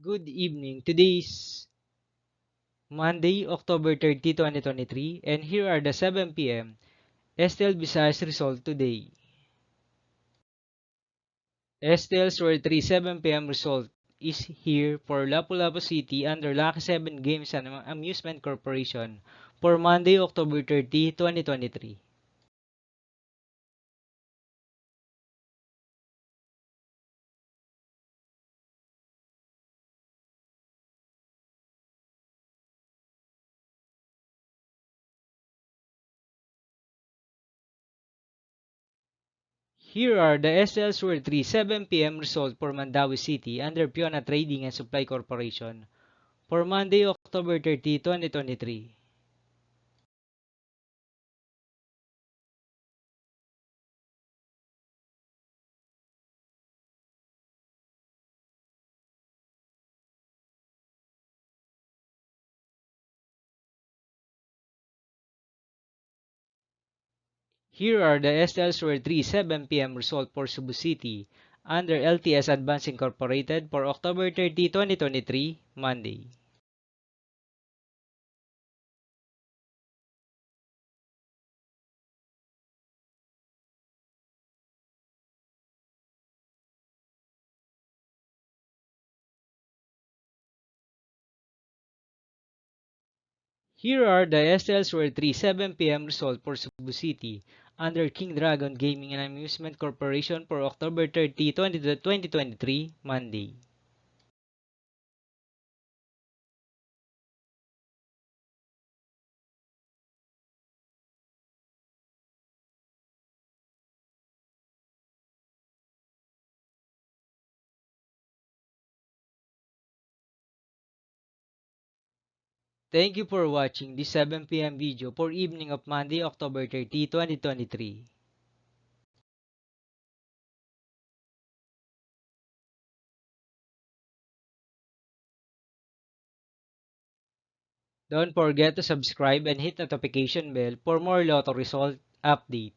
Good evening. Today is Monday, October 30, 2023, and here are the 7 p.m. STL Visayas result today. STL's Roar 3 7 p.m. result is here for Lapu-Lapu City under Lucky 7 Games and Amusement Corporation for Monday, October 30, 2023. Here are the STL's Roar 3 7 p.m. result for Mandawi City under Piona Trading and Supply Corporation for Monday, October 30, 2023. Here are the STL's Roar 3 7 p.m. result for Cebu City under LTS Advance Incorporated for October 30, 2023, Monday. Here are the STL's Roar 3 7 p.m. result for Cebu City under King Dragon Gaming and Amusement Corporation for October 30, 2023, Monday. Thank you for watching this 7 p.m. video for evening of Monday, October 30, 2023. Don't forget to subscribe and hit notification bell for more lotto result update.